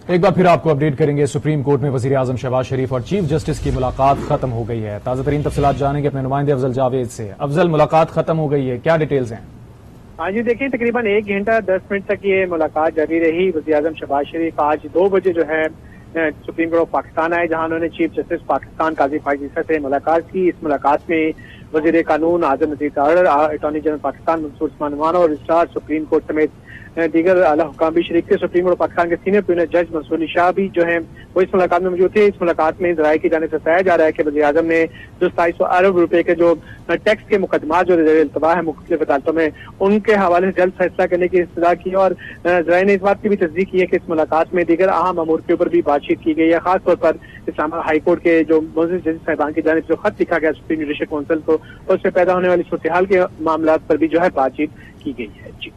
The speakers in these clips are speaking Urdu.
ایک بار پھر آپ کو اپڈیٹ کریں گے. سپریم کورٹ میں وزیر اعظم شہباز شریف اور چیف جسٹس کی ملاقات ختم ہو گئی ہے. تازہ ترین تفصیلات جانیں گے اپنے نمائندے افضل جاوید سے. افضل، ملاقات ختم ہو گئی ہے، کیا ڈیٹیلز ہیں؟ ہاں جی، دیکھیں تقریباً 1 گھنٹہ 10 منٹ تک یہ ملاقات جاری رہی. وزیر اعظم شہباز شریف آج 2 بجے جو ہے سپریم کورٹ آف پاکستان آئے، جہاں انہوں نے چیف جسٹس پاکستان قاضی فائز عیسیٰ سے ملاقات کی. اس ملاقات میں وزیر قانون اعظم نذیر تارڑ، اٹارنی جنرل پاکستان منصور عثمان عوان اور رجسٹرار سپریم کورٹ سمیت دیگر اعلیٰ حکام بھی شریک تھے. سپریم کورٹ پاکستان کے سینئر پریویلر جج منصور علی شاہ بھی جو ہیں وہ اس ملاقات میں موجود تھے. اس ملاقات میں ذرائع کی جانب سے بتایا جا رہا ہے کہ وزیر اعظم نے جو 2700 ارب روپے کے جو ٹیکس کے مقدمات جو زیر التوا ہے مختلف عدالتوں میں، ان کے حوالے سے جلد فیصلہ کرنے کی استدعا کی، اور ذرائع نے اس بات کی بھی تصدیق کی ہے کہ اس ملاقات میں دیگر اہم امور کے اوپر بھی بات چیت کی گئی ہے. خاص طور پر اسلام آباد ہائی کورٹ کے جو معزز جج صاحبان کی جانب سے خط لکھا گیا سپریم جوڈیشل کونسل کو، اور اس سے پیدا ہونے والی صورتحال کے معاملات پر بھی جو ہے بات چیت کی گئی ہے. جی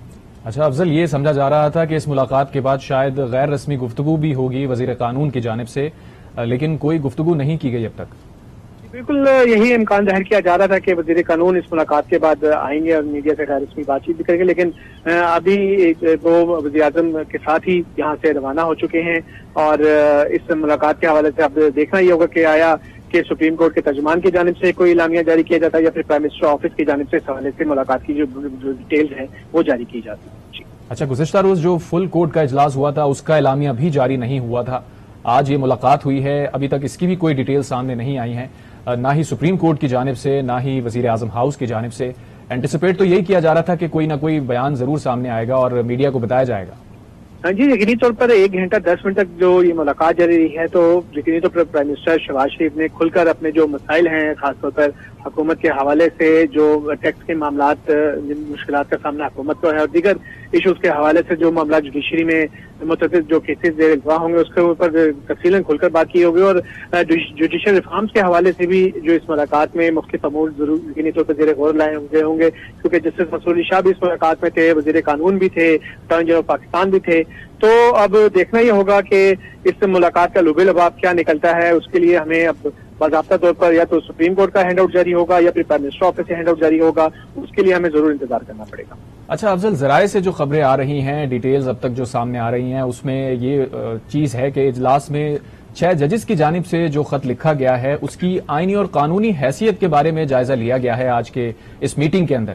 اچھا افضل، یہ سمجھا جا رہا تھا کہ اس ملاقات کے بعد شاید غیر رسمی گفتگو بھی ہوگی وزیر قانون کی جانب سے، لیکن کوئی گفتگو نہیں کی گئی اب تک. بالکل یہی امکان ظاہر کیا جا رہا تھا کہ وزیر قانون اس ملاقات کے بعد آئیں گے اور میڈیا سے غیر رسمی بات چیت بھی کریں گے، لیکن ابھی وہ وزیر اعظم کے ساتھ ہی یہاں سے روانہ ہو چکے ہیں. اور اس ملاقات کے حوالے سے اب دیکھنا یہ ہوگا کہ آیا کہ سپریم کورٹ کے ترجمان کی جانب سے کوئی اعلامیہ جاری کیا جاتا ہے یا پھر پرائم منسٹر آفس کی جانب سے اس حوالے سے ملاقات کی جو ڈیٹیلز ہیں وہ جاری کی جاتی ہے. اچھا، گزشتہ روز جو فل کورٹ کا اجلاس ہوا تھا اس کا اعلامیہ بھی جاری نہیں ہوا تھا. آج یہ ملاقات ہوئی ہے، ابھی تک اس کی بھی کوئی ڈیٹیل سامنے نہیں آئی ہیں، نہ ہی سپریم کورٹ کی جانب سے نہ ہی وزیر اعظم ہاؤس کی جانب سے. اینٹیسپیٹ تو یہی کیا جا رہا تھا کہ کوئی نہ کوئی بیان ضرور سامنے آئے گا اور میڈیا کو بتایا جائے گا. ہاں جی، یقینی طور پر 1 گھنٹہ 10 منٹ تک جو یہ ملاقات جاری رہی ہے، تو یقینی طور پر پرائم منسٹر شہباز شریف نے کھل کر اپنے جو مسائل ہیں، خاص طور پر حکومت کے حوالے سے جو ٹیکس کے معاملات، مشکلات کا سامنا حکومت کو ہے، اور دیگر ایشوز کے حوالے سے جو معاملات جوڈیشری میں متعدد جو کیسز زیر التوا ہوں گے اس کے اوپر تفصیلاً کھل کر بات کی ہوگی. اور جوڈیشل ریفارمز کے حوالے سے بھی جو اس ملاقات میں مختلف امور ضرور یقینی طور پر زیر غور لائے ہوں گے، کیونکہ جسٹس منصور علی شاہ بھی اس ملاقات میں تھے، وزیر قانون بھی تھے، اٹارنی جنرل پاکستان بھی تھے. تو اب دیکھنا یہ ہوگا کہ اس ملاقات کا لب لباب کیا نکلتا ہے. اس کے لیے ہمیں اب باضابطہ طور پر یا تو سپریم کورٹ کا ہینڈ آؤٹ جاری ہوگا یا پھر پرائم منسٹر آفس سے ہینڈ آؤٹ جاری ہوگا. اس کے لیے ہمیں ضرور انتظار کرنا پڑے گا. اچھا افضل، ذرائع سے جو خبریں آ رہی ہیں، ڈیٹیلز اب تک جو سامنے آ رہی ہیں، اس میں یہ چیز ہے کہ اجلاس میں 6 ججز کی جانب سے جو خط لکھا گیا ہے اس کی آئینی اور قانونی حیثیت کے بارے میں جائزہ لیا گیا ہے آج کے اس میٹنگ کے اندر.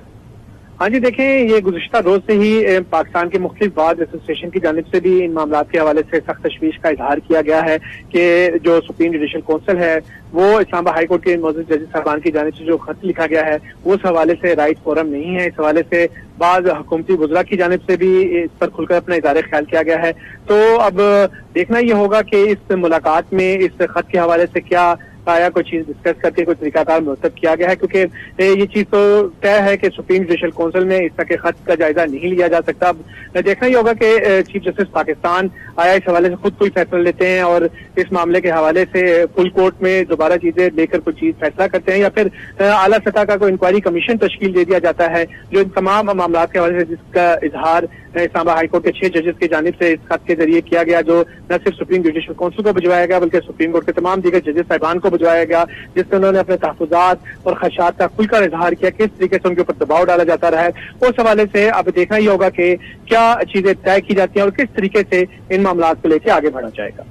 ہاں جی، دیکھیں یہ گزشتہ روز سے ہی پاکستان کے مختلف بار ایسوسیشن کی جانب سے بھی ان معاملات کے حوالے سے سخت تشویش کا اظہار کیا گیا ہے کہ جو سپریم جوڈیشل کونسل ہے وہ اسلام آباد ہائی کورٹ کے معزز ججز صاحبان کی جانب سے جو خط لکھا گیا ہے وہ اس حوالے سے رائٹ فورم نہیں ہے. اس حوالے سے بعض حکومتی وزراء کی جانب سے بھی اس پر کھل کر اپنا اظہار خیال کیا گیا ہے. تو اب دیکھنا یہ ہوگا کہ اس ملاقات میں اس خط کے حوالے سے کیا آیا کوئی چیز ڈسکس کر کے کوئی طریقہ کار مرتب کیا گیا ہے، کیونکہ یہ چیز تو طے ہے کہ سپریم جوڈیشل کونسل میں اس طرح کے خط کا جائزہ نہیں لیا جا سکتا. اب دیکھنا یہ ہوگا کہ چیف جسٹس پاکستان آیا اس حوالے سے خود کوئی فیصلہ لیتے ہیں اور اس معاملے کے حوالے سے فل کورٹ میں دوبارہ چیزیں لے کر کوئی چیز فیصلہ کرتے ہیں، یا پھر اعلیٰ سطح کا کوئی انکوائری کمیشن تشکیل دے دیا جاتا ہے جو ان تمام معاملات کے حوالے سے جس کا اظہار اسلام آباد ہائی کورٹ کے 6 ججز کی جانب سے اس خط کے ذریعے کیا گیا، جو نہ صرف سپریم جوڈیشل کونسل کو بھجوایا گیا بلکہ سپریم کورٹ کے تمام دیگر ججز صاحبان کو بھجوایا گیا، جس میں انہوں نے اپنے تحفظات اور خدشات کا کھل کر اظہار کیا، کس طریقے سے ان کے اوپر دباؤ ڈالا جاتا رہا ہے. اس حوالے سے اب دیکھنا یہ ہوگا کہ کیا چیزیں طے کی جاتی ہیں اور کس طریقے سے ان معاملات کو لے کے آگے بڑھا جائے گا.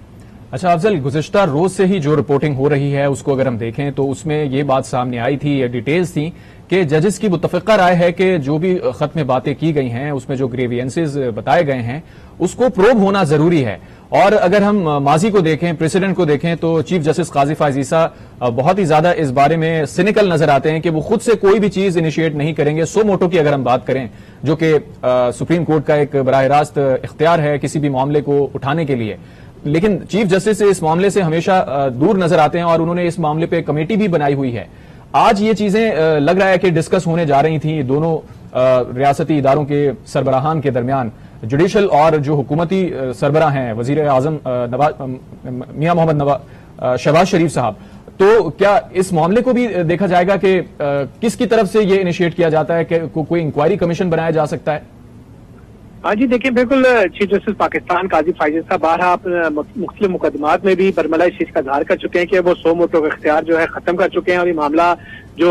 اچھا افضل، گزشتہ روز سے ہی جو رپورٹنگ ہو رہی ہے اس کو اگر ہم دیکھیں تو اس میں یہ بات سامنے آئی تھی، یہ ڈیٹیلز تھیں کہ ججز کی متفقہ رائے ہے کہ جو بھی خط میں باتیں کی گئی ہیں اس میں جو گریوینسز بتائے گئے ہیں اس کو پروب ہونا ضروری ہے. اور اگر ہم ماضی کو دیکھیں، پریسیڈنٹ کو دیکھیں، تو چیف جسٹس قاضی فائز عیسیٰ بہت ہی زیادہ اس بارے میں سینیکل نظر آتے ہیں کہ وہ خود سے کوئی بھی چیز انیشیٹ نہیں کریں گے. سو موٹو کی اگر ہم بات کریں جو کہ سپریم کورٹ کا ایک براہ راست اختیار ہے کسی بھی معاملے کو اٹھانے کے لیے، لیکن چیف جسٹس اس معاملے سے ہمیشہ دور نظر آتے ہیں اور انہوں نے اس معاملے پہ کمیٹی بھی بنائی ہوئی ہے. آج یہ چیزیں لگ رہا ہے کہ ڈسکس ہونے جا رہی تھیں دونوں ریاستی اداروں کے سربراہان کے درمیان، جوڈیشل اور جو حکومتی سربراہ ہیں وزیر اعظم میاں محمد شہباز شریف صاحب. تو کیا اس معاملے کو بھی دیکھا جائے گا کہ کس کی طرف سے یہ انیشیٹ کیا جاتا ہے کہ کوئی انکوائری کمیشن بنایا جا سکتا ہے؟ ہاں جی، دیکھیں بالکل چیف جسٹس پاکستان قاضی فائز عیسیٰ بارہا مختلف مقدمات میں بھی برملا اس چیز کا اظہار کر چکے ہیں کہ وہ سو موٹو کا اختیار جو ہے ختم کر چکے ہیں، اور یہ معاملہ جو